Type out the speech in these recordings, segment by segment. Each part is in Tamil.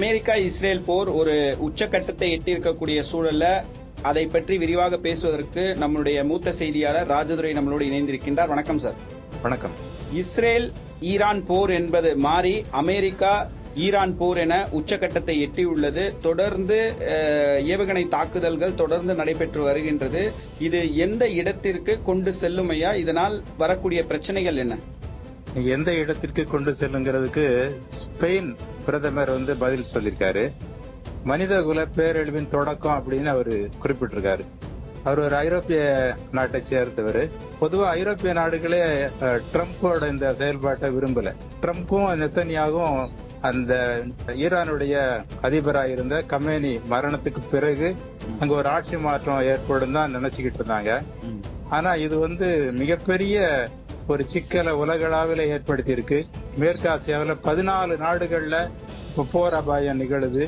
அமெரிக்கா இஸ்ரேல் போர் ஒரு உச்சக்கட்டத்தை எட்டியிருக்கக்கூடிய சூழல்ல அதை பற்றி விரிவாக பேசுவதற்கு நம்முடைய மூத்த செய்தியாளர் ராஜதுரை நம்மளோடு இணைந்திருக்கின்றார். வணக்கம் சார். வணக்கம். இஸ்ரேல் ஈரான் போர் என்பது மாறி அமெரிக்கா ஈரான் போர் என உச்சக்கட்டத்தை எட்டியுள்ளது. தொடர்ந்து ஏவுகணை தாக்குதல்கள் தொடர்ந்து நடைபெற்று வருகின்றது. இது எந்த இடத்திற்கு கொண்டு செல்லுமையா? இதனால் வரக்கூடிய பிரச்சனைகள் என்ன? எந்த இடத்திற்கு கொண்டு செல்லுங்கிறதுக்கு ஸ்பெயின் பிரதமர் பதில் சொல்லியிருக்காரு. மனித குல பேரழிவின் தொடக்கம் அப்படின்னு அவரு குறிப்பிட்டிருக்காரு. அவர் ஒரு ஐரோப்பிய நாட்டை சேர்ந்தவர். பொதுவா ஐரோப்பிய நாடுகளே ட்ரம்போட இந்த செயல்பாட்டை விரும்பல. ட்ரம்பும் நெத்தன்யாகும் அந்த ஈரானுடைய அதிபராக இருந்த கமேனி மரணத்துக்கு பிறகு அங்க ஒரு ஆட்சி மாற்றம் ஏற்படும் தான் நினைச்சுக்கிட்டு இருந்தாங்க. ஆனா இது மிகப்பெரிய ஒரு சிக்கலை உலகளவில் ஏற்படுத்தி இருக்கு. மேற்கு ஆசியாவில் 14 நாடுகள்ல போர் அபாயம் நிகழுது.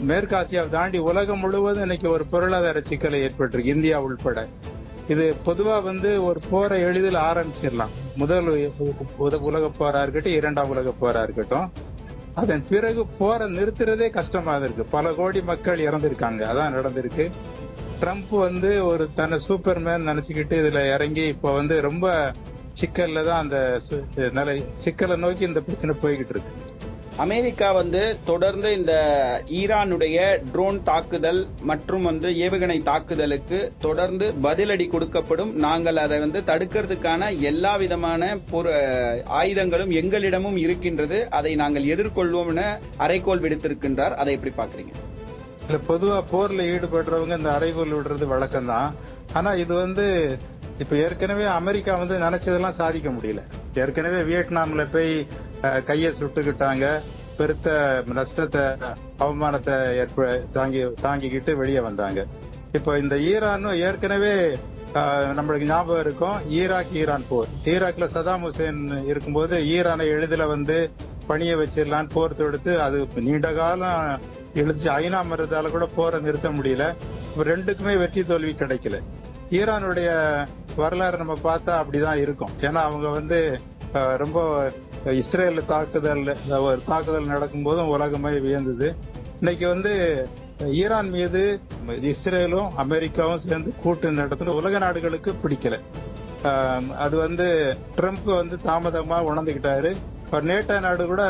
மேற்கு ஆசியாவை தாண்டி உலகம் முழுவதும் இன்னைக்கு ஒரு பொருளாதார சிக்கலை ஏற்பட்டிருக்கு, இந்தியா உள்பட. இது பொதுவா ஒரு போரை எளிதில் ஆரம்பிச்சிடலாம். முதல் உலக போரா இருக்கட்டும், 2ஆம் உலக போரா இருக்கட்டும். அதன் பிறகு போரை நிறுத்துறதே கஷ்டமா இருக்கு. பல கோடி மக்கள் இறந்திருக்காங்க. அதான் நடந்திருக்கு. ட்ரம்ப் ஒரு தன்னை சூப்பர்மேன் நினைச்சுக்கிட்டு இதுல இறங்கி இப்ப ரொம்ப சிக்கல்ல தான் அந்த சிக்கலை நோக்கி இந்த பிரச்சனை போய்கிட்டு இருக்கு. அமெரிக்கா தொடர்ந்து இந்த ஈரானுடைய ட்ரோன் தாக்குதல் மற்றும் ஏவுகணை தாக்குதலுக்கு தொடர்ந்து பதிலடி கொடுக்கப்படும். நாங்கள் அதை தடுக்கிறதுக்கான எல்லா விதமான ஆயுதங்களும் எங்களிடமும் இருக்கின்றது. அதை நாங்கள் எதிர்கொள்வோம் என அறைகோல் விடுத்திருக்கின்றார். அதை எப்படி பாக்குறீங்க? இல்ல, பொதுவா போர்ல ஈடுபடுறவங்க இந்த அறைகோல் விடுறது வழக்கம் தான். ஆனா இது இப்ப ஏற்கனவே அமெரிக்கா நினைச்சதெல்லாம் சாதிக்க முடியல. ஏற்கனவே வியட்நாம்ல போய் கைய சுட்டுக்கிட்டாங்க. பெருத்த நஷ்டத்தை, அவமானத்தை தாங்கிக்கிட்டு வெளியே வந்தாங்க. இப்ப இந்த ஈரானும் ஏற்கனவே நம்மளுக்கு ஞாபகம் இருக்கும், ஈரான் போர். ஈராக்ல சதாம் ஹுசேன் இருக்கும்போது ஈரானை எளிதில பணிய வச்சிடலான்னு போர் தொடுத்து அது நீண்ட காலம் எழுச்சி ஐநா மருந்தால கூட போரை நிறுத்த முடியல. ரெண்டுக்குமே வெற்றி தோல்வி கிடைக்கல. ஈரானுடைய வரலாறு நம்ம பார்த்தா அப்படிதான் இருக்கும். ஏன்னா அவங்க ரொம்ப இஸ்ரேல் தாக்குதல் நடக்கும் போதும் உலகமே வியந்தது. இன்னைக்கு ஈரான் மீது இஸ்ரேலும் அமெரிக்காவும் சேர்ந்து கூட்டு நடத்துறது உலக நாடுகளுக்கு பிடிக்கல. அது ட்ரம்ப் தாமதமா உணர்ந்துகிட்டாரு. நேட்டோ நாடு கூட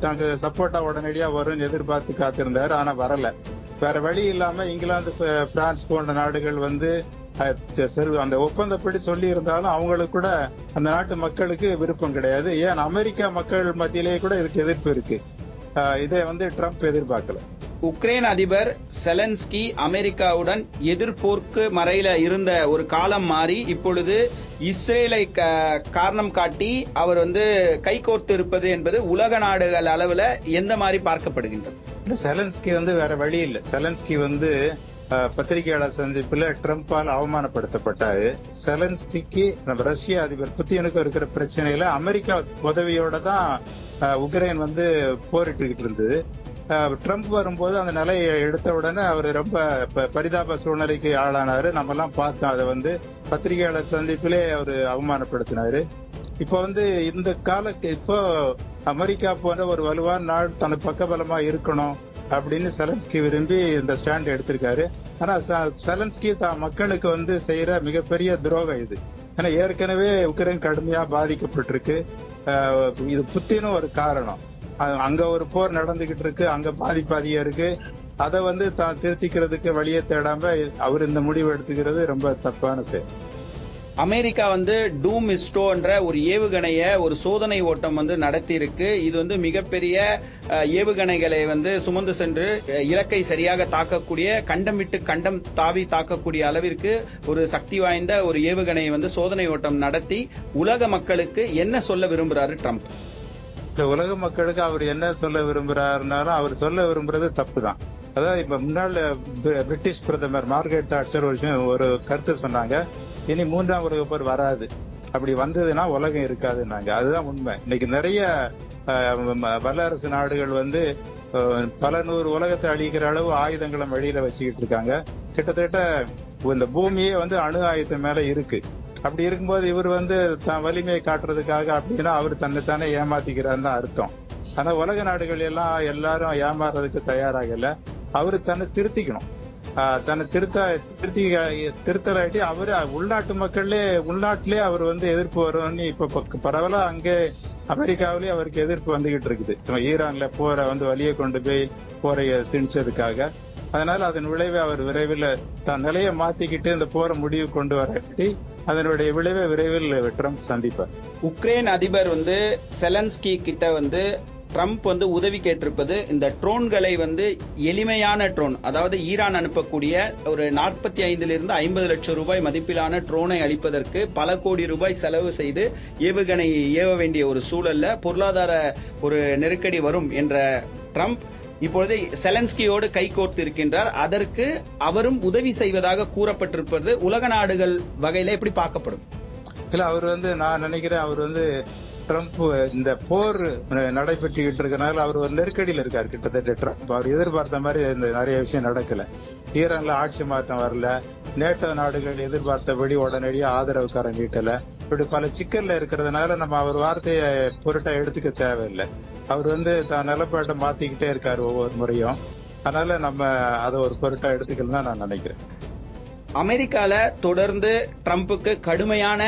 தனக்கு சப்போர்ட்டா உடனடியா வரும்னு எதிர்பார்த்து காத்திருந்தாரு. ஆனா வரல. வேற வழி இல்லாம இங்கிலாந்து, பிரான்ஸ் போன்ற நாடுகள் அந்த ஒப்பந்தப்படி சொல்லி இருந்தாலும் அவங்களுக்கு கூட அந்த நாட்டு மக்களுக்கு விருப்பம் கிடையாது. ஏன் அமெரிக்கா மக்கள் மத்தியிலேயே கூட இதுக்கு எதிர்ப்பு இருக்கு. இதை ட்ரம்ப் எதிர்பார்க்கல. உக்ரைன் அதிபர் செலன்ஸ்கி அமெரிக்காவுடன் எதிர்போருக்கு மறையில இருந்த ஒரு காலம் மாறி இப்பொழுது இஸ்ரேலை காரணம் காட்டி அவர் கைகோர்த்து இருப்பது என்பது உலக நாடுகள் அளவுல எந்த மாதிரி பார்க்கப்படுகின்றது? செலன்ஸ்கி வேற வழி இல்ல. செலன்ஸ்கி பத்திரிகையாளர் சந்திப்புல ட்ரம்பால் அவமானப்படுத்தப்பட்டாரு. செலன்ஸ்கிக்கு நம்ம ரஷ்ய அதிபர் புத்தினுக்கு இருக்கிற பிரச்சனையில அமெரிக்கா உதவியோட தான் உக்ரைன் போரிட்டுக்கிட்டு இருந்தது. ட்ரம்ப் வரும்போது அந்த நிலையை எடுத்த உடனே அவர் ரொம்ப பரிதாப சூழ்நிலைக்கு ஆளானாரு. நம்ம எல்லாம் பார்த்தோம். அதை பத்திரிகையாளர் சந்திப்பிலே அவர் அவமானப்படுத்தினாரு. இப்போ இந்த இப்போ அமெரிக்கா போன்ற ஒரு வலுவான நாடு தனக்கு பக்கபலமா இருக்கணும் அப்படின்னு செலன்ஸ்கி விரும்பி இந்த ஸ்டாண்ட் எடுத்திருக்காரு. ஆனா செலன்ஸ்கி தான் மக்களுக்கு செய்யற மிகப்பெரிய துரோகம் இது. ஏன்னா ஏற்கனவே உக்ரைன் கடுமையா பாதிக்கப்பட்டிருக்கு. இது புத்தினும் ஒரு காரணம். அங்க ஒரு போர் நடந்துகிட்டு இருக்கு, அங்க பாதிப்பாதியா இருக்கு. அதை தான் திருத்திக்கிறதுக்கு வழியை தேடாம அவர் இந்த முடிவு எடுத்துக்கிறது ரொம்ப தப்பான செயல். அமெரிக்கா டூமிஸ்டோ என்ற ஒரு ஏவுகணைய ஒரு சோதனை ஓட்டம் நடத்தி இருக்கு. இது மிகப்பெரிய ஏவுகணைகளை சுமந்து சென்று இலக்கை சரியாக தாக்கக்கூடிய, கண்டம் விட்டு கண்டம் தாவி தாக்கக்கூடிய அளவிற்கு ஒரு சக்தி வாய்ந்த ஒரு ஏவுகணை சோதனை ஓட்டம் நடத்தி உலக மக்களுக்கு என்ன சொல்ல விரும்புறாரு ட்ரம்ப்? உலக மக்களுக்கு அவர் என்ன சொல்ல விரும்புறாருனாலும் அவர் சொல்ல விரும்புறது தப்பு தான். அதாவது இப்ப முன்னாள் பிரிட்டிஷ் பிரதமர் மார்கரெட் தாட்சர் ஒரு கருத்து சொன்னாங்க, இனி 3ஆம் உலக போர் வராது, அப்படி வந்ததுன்னா உலகம் இருக்காதுன்னாங்க. அதுதான் உண்மை. இன்னைக்கு நிறைய வல்லரசு நாடுகள் பல நூறு உலகத்தை அழிக்கிற அளவு ஆயுதங்களை வெளியில வச்சுக்கிட்டு இருக்காங்க. கிட்டத்தட்ட இந்த பூமியே அணு ஆயுதம் மேல இருக்கு. அப்படி இருக்கும்போது இவர் தான் வலிமையை காட்டுறதுக்காக அப்படின்னா அவர் தன்னைத்தானே ஏமாத்திக்கிறான்னு தான் அர்த்தம். ஆனா உலக நாடுகள் எல்லாம் எல்லாரும் ஏமாறதுக்கு தயாராகல. அவரு தன்னை திருத்திக்கணும். தன்னை திருத்தலாட்டி அவரு உள்நாட்டிலே அவர் எதிர்ப்பு வரும்னு இப்ப பரவலா அங்கே அமெரிக்காவிலேயே அவருக்கு எதிர்ப்பு வந்துகிட்டு இருக்குது. ஈரான்ல போரை வழியை கொண்டு போய் போரை திணிச்சதுக்காக. அதனால அதன் விளைவை அவர் விரைவில் தன் நிலையை மாத்திக்கிட்டு இந்த போரை முடிவு கொண்டு வரட்டி அதனுடைய விளைவை விரைவில் ட்ரம்ப் சந்திப்பார். உக்ரைன் அதிபர் செலன்ஸ்கி கிட்ட ட்ரம்ப் உதவி கேட்டிருப்பது இந்த ட்ரோன்களை எளிமையான ட்ரோன், அதாவது ஈரான் அனுப்பக்கூடிய ஒரு 45 to 50 லட்சம் ரூபாய் மதிப்பிலான ட்ரோனை அளிப்பதற்கு பல கோடி ரூபாய் செலவு செய்து ஏவுகணை ஏவ வேண்டிய ஒரு சூழல்ல பொருளாதார ஒரு நெருக்கடி வரும் என்ற ட்ரம்ப் இப்பொழுது செலன்ஸ்கியோடு கைகோர்த்து இருக்கின்றார். அதற்கு அவரும் உதவி செய்வதாக கூறப்பட்டிருப்பது உலக நாடுகள் வகையில எப்படி பார்க்கப்படும்? இல்ல, அவர் நான் நினைக்கிறேன் அவர் ட்ரம்ப் இந்த போர் நடைபெற்றுகிட்டு இருக்கனால அவர் ஒரு நெருக்கடியில் இருக்காரு. கிட்டத்தட்ட ட்ரம்ப் அவர் எதிர்பார்த்த மாதிரி நிறைய விஷயம் நடக்கல. ஈரான்ல ஆட்சி மாற்றம் வரல, நேட்டோ நாடுகள் எதிர்பார்த்தபடி உடனடியாக ஆதரவு நீட்டல. இப்படி பல சிக்கல்ல இருக்கிறதுனால நம்ம அவர் வார்த்தையை பொருட்டா எடுத்துக்க தேவையில்லை. அவர் தான் நிலப்பாட்டை மாத்திக்கிட்டே இருக்காரு ஒவ்வொரு முறையும். அதனால நம்ம அதை ஒரு பொருட்டா எடுத்துக்கலாம் தான் நான் நினைக்கிறேன். அமெரிக்கால தொடர்ந்து ட்ரம்புக்கு கடுமையான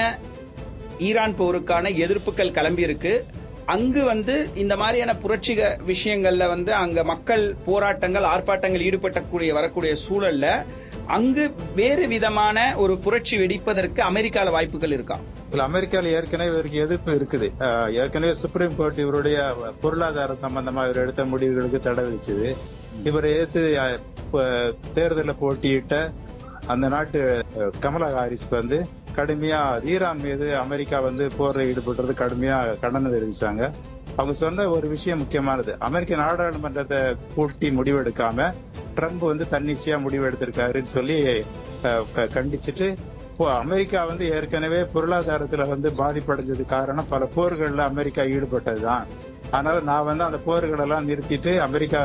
ஈரான் போருக்கான எதிர்ப்புகள் கிளம்பி இருக்கு. அங்கு இந்த மாதிரியான புரட்சி விஷயங்கள்ல அங்க மக்கள் போராட்டங்கள் ஆர்ப்பாட்டங்கள் ஈடுபட்டக்கூடிய வரக்கூடிய சூழல்ல அங்கு வேறு விதமான ஒரு புரட்சி வெடிப்பதற்கு அமெரிக்கால வாய்ப்புகள் இருக்கா? அமெரிக்கால ஏற்கனவே இவருக்கு எதிர்ப்பு இருக்குது. ஏற்கனவே சுப்ரீம் கோர்ட் இவருடைய பொருளாதார சம்பந்தமா இவர் எடுத்த முடிவுகளுக்கு தடை விதிச்சது. இவரை எதிர்த்து தேர்தலில் போட்டியிட்ட அந்த நாட்டு கமலா ஹாரிஸ் கடுமையா ஈரான் மீது அமெரிக்கா போரில் ஈடுபடுறது கடுமையா கண்டனம் தெரிவிச்சாங்க. அவங்க சொன்ன ஒரு விஷயம் முக்கியமானது, அமெரிக்க நாடாளுமன்றத்தை கூட்டி முடிவெடுக்காம ட்ரம்ப் தன்னிச்சையா முடிவு எடுத்திருக்காருன்னு சொல்லி கண்டிச்சுட்டு, அமெரிக்கா ஏற்கனவே பொருளாதாரத்துல பாதிப்படைஞ்சது காரணம் பல போர்கள்ல அமெரிக்கா ஈடுபட்டதுதான். அதனால நான் அந்த போர்கள் எல்லாம் நிறுத்திட்டு அமெரிக்கா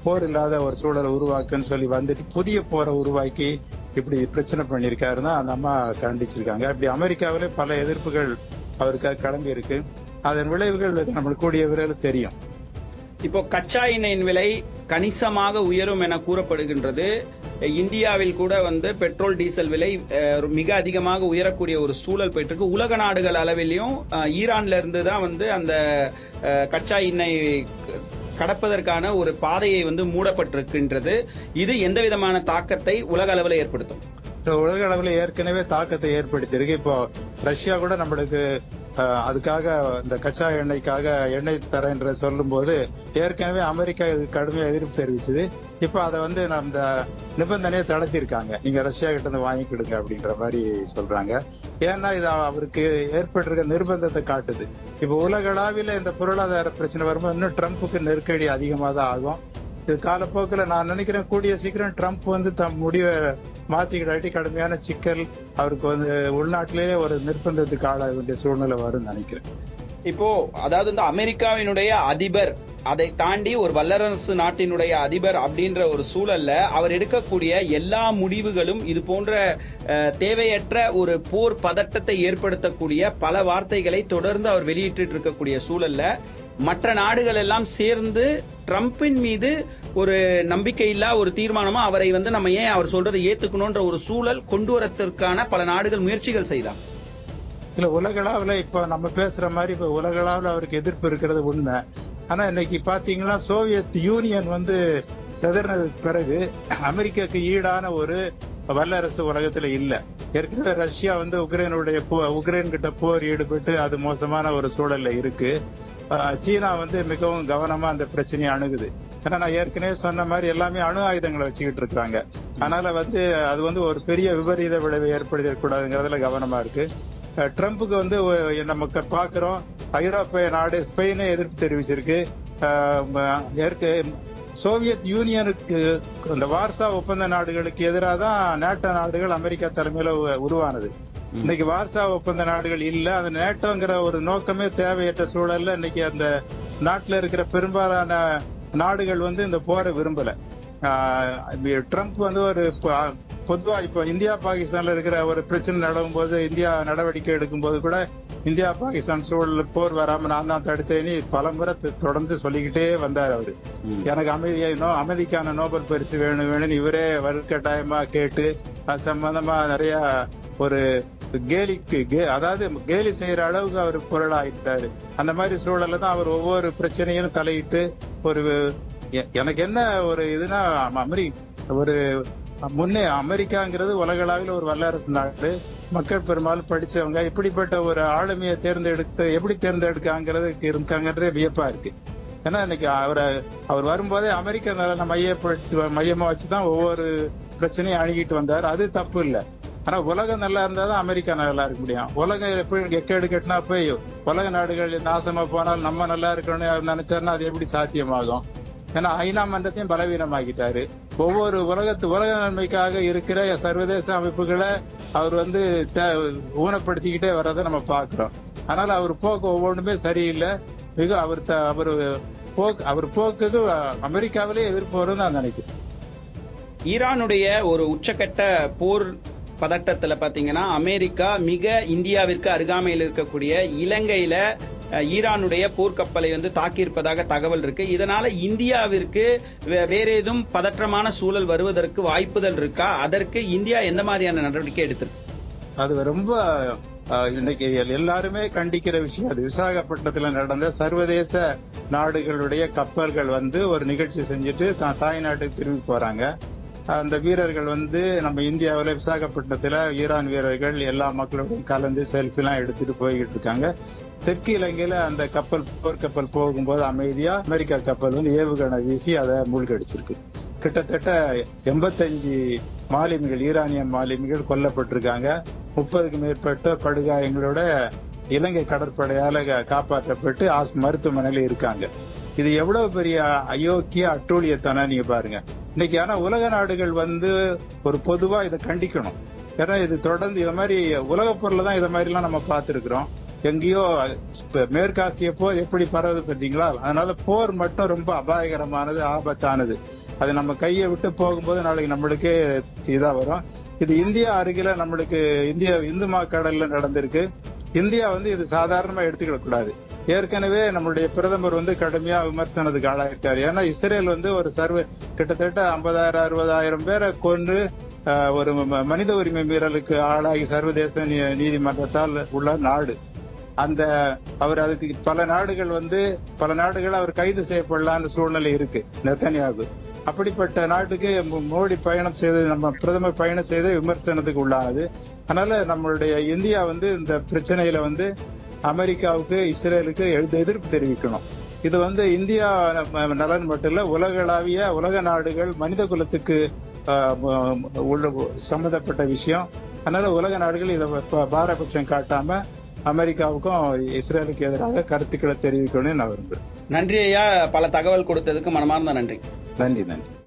போர் இல்லாத ஒரு சூழலை உருவாக்குன்னு சொல்லி புதிய போரை உருவாக்கி இப்படி பிரச்சனை பண்ணிருக்காருன்னா அந்த அம்மா கண்டிச்சிருக்காங்க. இப்படி அமெரிக்காவிலே பல எதிர்ப்புகள் அவருக்காக கிளம்பி இருக்கு. அதன் விளைவுகள் நம்மளுக்கு கூடிய விரைவில் தெரியும். இப்போ கச்சா எண்ணெயின் விலை கணிசமாக உயரும் என கூறப்படுகின்றது. இந்தியாவில் கூட பெட்ரோல் டீசல் விலை மிக அதிகமாக உயரக்கூடிய ஒரு சூழல் போயிட்டு இருக்கு. உலக நாடுகள் அளவிலையும் ஈரான்ல இருந்து தான் அந்த கச்சா எண்ணெய் கடப்பதற்கான ஒரு பாதையை மூடப்பட்டிருக்கின்றது. இது எந்த விதமான தாக்கத்தை உலக அளவில் ஏற்படுத்தும்? உலக அளவில் ஏற்கனவே தாக்கத்தை ஏற்படுத்தியிருக்கு. இப்போ ரஷ்யா கூட நம்மளுக்கு அதுக்காக இந்த கச்சா எண்ணெய்க்காக எண்ணெய் தரேன்ற சொல்லும் போது ஏற்கனவே அமெரிக்கா இதுக்கு கடுமையாக எதிர்ப்பு தெரிவிச்சது. இப்ப அதை அந்த நிபந்தனையை தளர்த்திருக்காங்க, நீங்க ரஷ்யா கிட்ட இருந்து வாங்கிக்கிடுங்க அப்படின்ற மாதிரி சொல்றாங்க. ஏன்னா இது அவருக்கு ஏற்பட்டிருக்க நிர்பந்தத்தை காட்டுது. இப்ப உலகளாவில இந்த பொருளாதார பிரச்சனை வரும்போது இன்னும் ட்ரம்ப்புக்கு நெருக்கடி அதிகமாக தான் ஆகும். இது காலப்போக்கில் நான் நினைக்கிறேன் கூடிய சீக்கிரம் ட்ரம்ப் தம் முடிவை மாத்திக்கிடாட்டி கடுமையான சிக்கல் அவருக்கு உள்நாட்டிலேயே ஒரு நிர்பந்தத்துக்கு ஆளாக வேண்டிய சூழ்நிலை வரும் நினைக்கிறேன். இப்போ அதாவது அமெரிக்காவினுடைய அதிபர், அதை தாண்டி ஒரு வல்லரசு நாட்டினுடைய அதிபர் அப்படின்ற ஒரு சூழல்ல அவர் எடுக்கக்கூடிய எல்லா முடிவுகளும் இது போன்ற தேவையற்ற ஒரு போர் பதட்டத்தை ஏற்படுத்தக்கூடிய பல வார்த்தைகளை தொடர்ந்து அவர் வெளியிட்டு இருக்கக்கூடிய சூழல்ல மற்ற நாடுகள் எல்லாம் சேர்ந்து ட்ரம்பின் மீது ஒரு நம்பிக்கையில்லா ஒரு தீர்மானமா அவரை நம்ம ஏன் அவர் சொல்றதை ஏத்துக்கணும்ன்ற ஒரு சூழல் கொண்டு வரத்திற்கான பல நாடுகள் முயற்சிகள் செய்தாங்க. இல்ல, உலகளவுல இப்ப நம்ம பேசுற மாதிரி இப்ப உலகளவுல அவருக்கு எதிர்ப்பு இருக்கிறது உண்மை. ஆனா இன்னைக்கு பாத்தீங்கன்னா சோவியத் யூனியன் சிதறினதுக்கு பிறகு அமெரிக்காவுக்கு ஈடான ஒரு வல்லரசு உலகத்துல இல்ல. ஏற்கனவே ரஷ்யா உக்ரைன் கிட்ட போர் ஈடுபட்டு அது மோசமான ஒரு சூழல்ல இருக்கு. சீனா மிகவும் கவனமா அந்த பிரச்சனையை அணுகுது. ஏன்னா நான் ஏற்கனவே சொன்ன மாதிரி எல்லாமே அணு ஆயுதங்களை வச்சுக்கிட்டு இருக்காங்க. அதனால அது ஒரு பெரிய விபரீத விளைவை ஏற்படுத்தக்கூடாதுங்கிறதுல கவனமா இருக்கு. ட்ரம்புக்கு நமக்கு பாக்குறோம் ஐரோப்பிய நாடு ஸ்பெயினே எதிர்ப்பு தெரிவிச்சிருக்கு. சோவியத் யூனியனுக்கு இந்த வார்சா ஒப்பந்த நாடுகளுக்கு எதிராக தான் நேட்டோ நாடுகள் அமெரிக்கா தலைமையில உருவானது. இன்னைக்கு வார்சா ஒப்பந்த நாடுகள் இல்ல, அந்த நேட்டோங்கிற ஒரு நோக்கமே தேவையற்ற சூழல்ல இன்னைக்கு அந்த நாட்டுல இருக்கிற பெரும்பாலான நாடுகள் இந்த போரை விரும்பல. ட்ரம்ப் ஒரு பொதுவா இப்ப இந்தியா பாகிஸ்தான்ல இருக்கிற ஒரு பிரச்சனை நடக்கும் போது இந்தியா நடவடிக்கை எடுக்கும் போது கூட இந்தியா பாகிஸ்தான் சூழல் போர் வராம நான் தான் தடுத்தேன்னு பலமுறை தொடர்ந்து சொல்லிக்கிட்டே வந்தார் அவரு. எனக்கு அமைதிக்கான நோபல் பரிசு வேணும்னு இவரே வலுக்கட்டாயமா கேட்டு அது சம்பந்தமா நிறைய ஒரு அதாவது கேலி செய்யற அளவுக்கு அவர் பொருளாயிட்டாரு. அந்த மாதிரி சூழல்ல தான் அவர் ஒவ்வொரு பிரச்சனையும் தலையிட்டு ஒரு எனக்கு என்ன ஒரு இதுனா ஒரு அமெரிக்காங்கிறது உலகளவில் ஒரு வல்லரசு நாடு, மக்கள் பெரும்பாலும் படிச்சவங்க, இப்படிப்பட்ட ஒரு ஆளுமையை எப்படி தேர்ந்தெடுக்காங்கிறது இருக்காங்கன்ற வியப்பா இருக்கு. ஏன்னா இன்னைக்கு அவர் வரும்போதே அமெரிக்க நலனை மையமா வச்சுதான் ஒவ்வொரு பிரச்சனையும் அணுகிட்டு வந்தார். அது தப்பு இல்லை. ஆனா உலகம் நல்லா இருந்தாதான் அமெரிக்கா நல்லா இருக்க முடியும். உலகம் எப்படி எக்கேடு கட்டினா போய் உலக நாடுகள் நாசமா போனால் நம்ம நல்லா இருக்கணும்னு நினைச்சாருன்னா அது எப்படி சாத்தியமாகும்? ஏன்னா ஐநா மன்றத்தையும் பலவீனமாக்கிட்டாரு. ஒவ்வொரு உலக நன்மைக்காக இருக்கிற சர்வதேச அமைப்புகளை அவர் ஊனப்படுத்திக்கிட்டே வர்றதை நம்ம பாக்குறோம். அதனால அவர் போக்கு ஒவ்வொன்றுமே சரியில்லை. அவர் போக்குக்கு அமெரிக்காவிலே எதிர்ப்பு வரும்னு நான் நினைக்கிறேன். ஈரானுடைய ஒரு உச்சக்கட்ட போர் பதட்டத்துல பாத்தீங்கன்னா அமெரிக்கா இந்தியாவிற்கு அருகாமையில் இருக்கக்கூடிய இலங்கையில ஈரானுடைய போர்க்கப்பலை தாக்கியிருப்பதாக தகவல் இருக்கு. இதனால இந்தியாவிற்கு வேற ஏதும் பதற்றமான சூழல் வருவதற்கு வாய்ப்புகள் இருக்கா? அதற்கு இந்தியா எந்த மாதிரியான நடவடிக்கை எடுத்திருக்கு? அது ரொம்ப இன்னைக்கு எல்லாருமே கண்டிக்கிற விஷயம். அது விசாகப்பட்டினத்துல நடந்த சர்வதேச நாடுகளுடைய கப்பல்கள் ஒரு நிகழ்ச்சி செஞ்சுட்டு தாய்நாட்டுக்கு திரும்பி போறாங்க. அந்த வீரர்கள் நம்ம இந்தியாவில விசாகப்பட்டினத்துல ஈரான் வீரர்கள் எல்லா மக்களோடையும் கலந்து செல்ஃபி எல்லாம் எடுத்துட்டு போய்கிட்டு இருக்காங்க. தெற்கு இலங்கையில அந்த போர்க்கப்பல் போகும்போது அமைதியா அமெரிக்கா கப்பல் ஏவுகணை வீசி அதை மூழ்கடிச்சிருக்கு. கிட்டத்தட்ட 85 மாலுமிகள், ஈரானிய மாலுமிகள் கொல்லப்பட்டிருக்காங்க. 30க்கும் மேற்பட்ட படுகாயங்களோட இலங்கை கடற்படையால காப்பாற்றப்பட்டு மருத்துவமனையில இருக்காங்க. இது எவ்வளவு பெரிய அயோக்கிய அட்டூழியத்தனம் நீங்க பாருங்க. இன்னைக்கு ஆனா உலக நாடுகள் ஒரு பொதுவா இதை கண்டிக்கணும். ஏன்னா இது தொடர்ந்து இத மாதிரி உலக பொருள் தான் இத மாதிரி எல்லாம் நம்ம பார்த்திருக்கிறோம். எங்கேயோ மேற்காசிய போர் எப்படி பரவுது பார்த்தீங்களா? அதனால போர் மட்டும் ரொம்ப அபாயகரமானது, ஆபத்தானது. அது நம்ம கையை விட்டு போகும்போது நாளைக்கு நம்மளுக்கே இதா வரும். இது இந்தியா அருகில நம்மளுக்கு இந்து கடல்ல நடந்திருக்கு. இந்தியா இது சாதாரணமா எடுத்துக்கிட கூடாது. ஏற்கனவே நம்மளுடைய பிரதமர் கடுமையா விமர்சனத்துக்கு ஆளாயிருக்காரு. ஏன்னா இஸ்ரேல் ஒரு கிட்டத்தட்ட 50,000-60,000 பேரை கொண்டு ஒரு மனித உரிமை மீறலுக்கு ஆளாகி சர்வதேச நீதிமன்றத்தால் உள்ள நாடு. அதுக்கு பல நாடுகள் அவர் கைது செய்யப்படலான்னு சூழ்நிலை இருக்கு நெத்தன்யாகு. அப்படிப்பட்ட நாட்டுக்கு மோடி பயணம் செய்து, நம்ம பிரதமர் பயணம் செய்து விமர்சனத்துக்கு உள்ளானது. அதனால நம்மளுடைய இந்தியா இந்த பிரச்சனையில அமெரிக்காவுக்கு, இஸ்ரேலுக்கு எதிர்ப்பு தெரிவிக்கணும். இது இந்தியா நலன் மட்டும் இல்ல, உலக நாடுகள் மனித குலத்துக்கு சம்பந்தப்பட்ட விஷயம். அதனால உலக நாடுகள் இதை பாரபட்சம் காட்டாம அமெரிக்காவுக்கும் இஸ்ரேலுக்கு எதிராக கருத்துக்களை தெரிவிக்கணும்னு நான் விரும்புறேன். நன்றி ஐயா, பல தகவல் கொடுத்ததுக்கு மனமார்ந்த நன்றி. நன்றி.